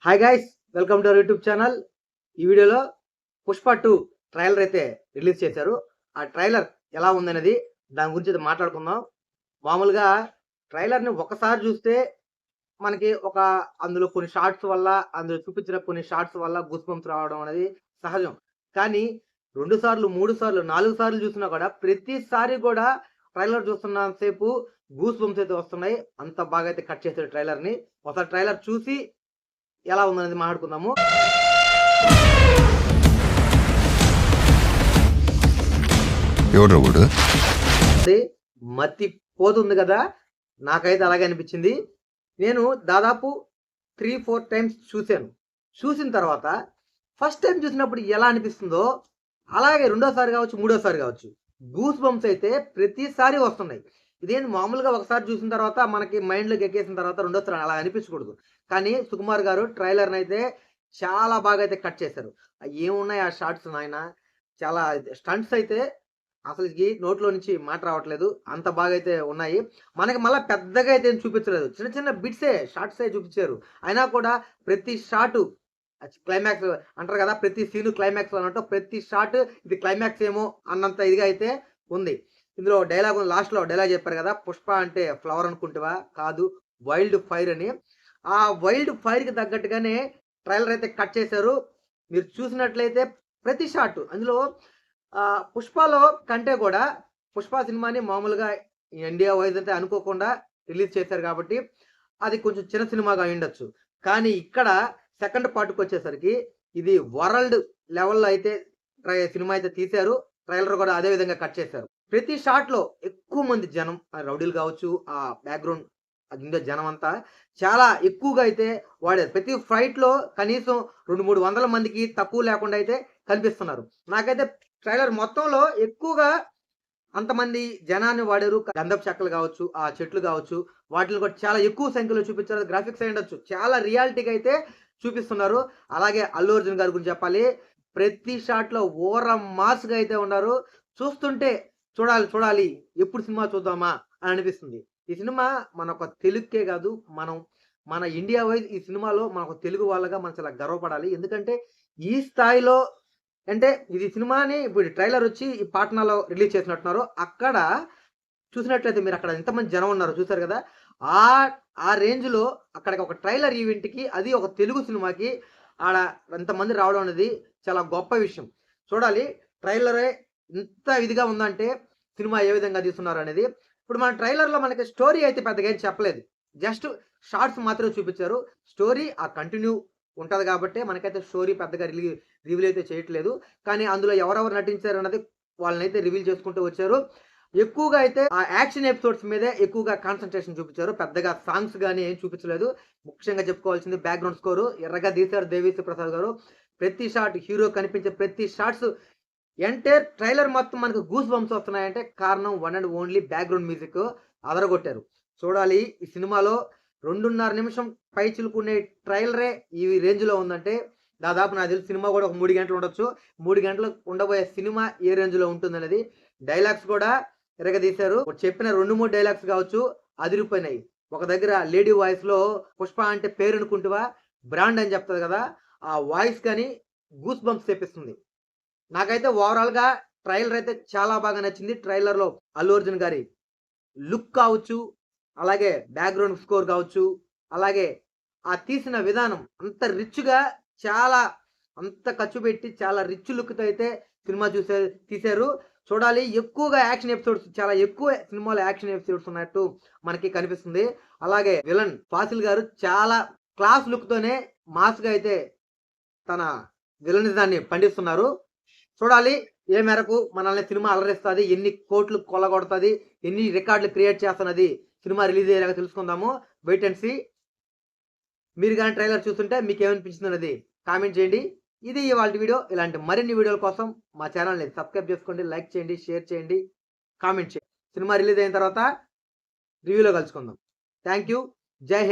Hi guys, welcome to our YouTube channel. ఈ వీడియోలో Pushpa 2 trailer అయితే రిలీజ్ చేశారు. ఆ ట్రైలర్ ఎలా ఉందనేది దాని గురించి అయితే మాట్లాడుకుందాం. మామూలుగా ట్రైలర్‌ని ఒకసారి చూస్తే మనకి అందులో కొన్ని షార్ట్స్ వల్ల, అందులో చూపించిన కొన్ని షార్ట్స్ వల్ల గూస్ బంప్స్ రావడం అనేది సహజం. కానీ 2 సార్లు, 3 సార్లు, 4 సార్లు చూసినా కూడా ప్రతిసారి కూడా ట్రైలర్ చూస్తున్నంత సేపు గూస్ బంప్స్ అయితే వస్తున్నాయి. అంత బాగా అయితే కట్ చేశారు ట్రైలర్‌ని. ఒకసారి ట్రైలర్ చూసి ఎలా ఉందనేది మాట్లాడుకుందాము. అది మతి పోతుంది కదా! నాకైతే అలాగే అనిపించింది. నేను దాదాపు 3, 4 టైమ్స్ చూసాను. చూసిన తర్వాత ఫస్ట్ టైమ్ చూసినప్పుడు ఎలా అనిపిస్తుందో అలాగే రెండోసారి కావచ్చు, మూడోసారి కావచ్చు. గూస్ బంప్స్ అయితే ప్రతిసారి వస్తున్నాయి. ఇదేంది మామూలుగా ఒకసారి చూసిన తర్వాత మనకి మైండ్‌లోకి ఎక్కేసిన తర్వాత రెండోసారి అలా అనిపించకూడదు. కానీ సుకుమార్ గారు ట్రైలర్‌నైతే చాలా బాగా అయితే కట్ చేశారు. ఏమున్నాయి ఆ షార్ట్స్ నాయనా! చాలా స్టంట్స్ అయితే అసలకి నోట్లో నుంచి మాట రావట్లేదు. అంత బాగా అయితే ఉన్నాయి. మనకి మళ్ళా పెద్దగా అయితే ఏం చూపించలేదు. చిన్న చిన్న బిట్సే, షార్ట్సే చూపించారు. అయినా కూడా ప్రతి షాటు క్లైమాక్స్ అంటారు కదా! ప్రతి సీను క్లైమాక్స్ అన్నట్టు ప్రతి షాట్ ఇది క్లైమాక్స్ ఏమో అన్నంత ఇదిగా అయితే ఉంది. ఇందులో డైలాగ్ లాస్ట్‌లో డైలాగ్ చెప్పారు కదా! పుష్ప అంటే ఫ్లవర్ అనుకుంటివా? కాదు వైల్డ్ ఫైర్ అని. ఆ వైల్డ్ ఫైర్‌కి తగ్గట్టుగానే ట్రైలర్ అయితే కట్ చేశారు. మీరు చూసినట్లయితే ప్రతి షాట్ అందులో 'పుష్పలో' కంటే కూడా 'పుష్ప' సినిమాని మామూలుగా ఇండియా వైస్ అయితే అనుకోకుండా రిలీజ్ చేశారు కాబట్టి అది కొంచెం చిన్న సినిమాగా అయ్యుండొచ్చు. కానీ ఇక్కడ సెకండ్ పార్ట్‌కొచ్చేసరికి ఇది వరల్డ్ లెవెల్‌లో అయితే సినిమా అయితే తీశారు. ట్రైలర్ కూడా అదే విధంగా కట్ చేశారు. ప్రతి షాట్‌లో ఎక్కువ మంది జనం రౌడీలు కావచ్చు, ఆ బ్యాక్‌గ్రౌండ్ అదుండే జనమంతా చాలా ఎక్కువగా అయితే వాడారు. ప్రతి ఫైట్‌లో కనీసం 2, 3 వందల మందికి తక్కువ లేకుండా అయితే కనిపిస్తున్నారు. నాకైతే ట్రైలర్ మొత్తంలో ఎక్కువగా అంతమంది జనాన్ని వాడారు. గంధపు చెక్కలు గావచ్చు, ఆ చెట్లు గావచ్చు, వాటిని కూడా చాలా ఎక్కువ సంఖ్యలో చూపించారు. గ్రాఫిక్స్ అయ్యుండొచ్చు. చాలా రియాలిటీగా అయితే చూపిస్తున్నారు. అలాగే అల్లు అర్జున్ గారి గురించి చెప్పాలి. ప్రతి షాట్‌లో మాస్‌గా అయితే ఉన్నారు. చూస్తుంటే చూడాలి, చూడాలి ఎప్పుడు సినిమా చూద్దామా అని అనిపిస్తుంది. ఈ సినిమా మనొక తెలుగుకే గాదు, మన ఇండియా వైస్ ఈ సినిమాలో మనకు తెలుగు వాళ్ళగా మనం చాలా గర్వపడాలి. ఎందుకంటే ఈ స్థాయిలో అంటే ఇది సినిమాని ఇప్పుడు ట్రైలర్ వచ్చి ఈ పాట్నాలో రిలీజ్ చేసినట్టున్నారు. అక్కడ చూసినట్లయితే మీరక్కడ ఎంతమంది జనం ఉన్నారో చూసారు గదా! ఆ రేంజ్‌లో అక్కడికి ఒక ట్రైలర్ ఈవెంట్‌కి అది ఒక తెలుగు సినిమాకి ఆడ ఎంతమంది రావడం అనేది చాలా గొప్ప విషయం. చూడాలి ట్రైలరే ఇంత ఇదిగా ఉందంటే సినిమా ఏ విధంగా తీస్తున్నారనేది. ఇప్పుడు మన ట్రైలర్‌లో మనకి స్టోరీ అయితే పెద్దగా ఏం చెప్పలేదు. జస్ట్ షార్ట్స్ మాత్రమే చూపిచ్చారు. స్టోరీ ఆ కంటిన్యూ ఉంటది గాబట్టే మనకైతే స్టోరీ పెద్దగా రివీల్ అయితే చేయట్లేదు. కానీ అందులో ఎవరెవరు నటించారన్నది వాళ్ళనైతే రివీల్ చేసుకుంటూ వచ్చారు. ఎక్కువగా అయితే ఆ యాక్షన్ ఎపిసోడ్స్ మీదే ఎక్కువగా కాన్సంట్రేషన్ చూపిచ్చారు. పెద్దగా సాంగ్స్ గాని ఏం చూపించలేదు. ముఖ్యంగా చెప్పుకోవాల్సింది బ్యాక్‌గ్రౌండ్ స్కోరు ఎర్రగా తీశారు దేవిశ్రీ ప్రసాద్ గారు. ప్రతి షాట్ హీరో కనిపించే ప్రతి షాట్స్ ఎంటైర్ ట్రైలర్ మొత్తం మనకు గూస్ బంప్స్ వస్తున్నాయంటే కారణం one and only background music అదరగొట్టారు. చూడాలి ఈ సినిమాలో 2:30 నిమిషం పైచిలుకునే ట్రైలరే ఈ రేంజ్‌లో ఉందంటే దాదాపు నాకు తెలిసి సినిమా కూడా ఒక 3 గంటలు ఉండొచ్చు. 3 గంటలు ఉండబోయే సినిమా ఏ రేంజ్‌లో ఉంటుందనేది. డైలాగ్స్ కూడా ఇరగదీశారు. చెప్పిన 2, 3 డైలాగ్స్ కావచ్చు అదిరిపోయినాయి. ఒక దగ్గర లేడీ వాయిస్‌లో పుష్ప అంటే పేరనుకుంటివా బ్రాండ్ అని చెప్తది కదా! ఆ వాయిస్ గాని గూస్ బంప్స్ తెప్పిస్తుంది. నాకైతే ఓవరాల్‌గా ట్రైలర్ అయితే చాలా బాగా నచ్చింది. ట్రైలర్‌లో అల్లు అర్జున్ గారి లుక్ కావచ్చు, అలాగే బ్యాక్‌గ్రౌండ్ స్కోర్ కావచ్చు, అలాగే ఆ తీసిన విధానం అంత రిచ్‌గా చాలా అంత ఖర్చు పెట్టి చాలా రిచ్ లుక్‌తో అయితే సినిమా తీశారు. చూడాలి ఎక్కువగా యాక్షన్ ఎపిసోడ్స్ చాలా ఎక్కువ సినిమాలో యాక్షన్ ఎపిసోడ్స్ ఉన్నట్టు మనకి కనిపిస్తుంది. అలాగే విలన్ ఫాసిల్ గారు చాలా క్లాస్ లుక్‌తోనే మాస్‌గా అయితే తన విలనిజాన్ని పండిస్తున్నారు. చూడాలి ఏ మేరకు మనల్ని సినిమా అలరిస్తది, ఎన్ని కోట్లు కొల్లగొడతది, ఎన్ని రికార్డులు క్రియేట్ చేస్తున్నది సినిమా రిలీజ్ అయ్యేలాగా తెలుసుకుందాము. Wait and see. మీరు గాని ట్రైలర్ చూస్తుంటే మీకేమనిపించిందనేది కామెంట్ చేయండి. ఇది ఇవాల్టి వీడియో. ఇలాంటి మరిన్ని వీడియోల కోసం మా ఛానెల్‌ని సబ్స్క్రైబ్ చేసుకోండి, లైక్ చేయండి, షేర్ చేయండి, కామెంట్ చేయండి. సినిమా రిలీజ్ అయిన తర్వాత రివ్యూలో కలుసుకుందాం. Thank you. జై హింద్.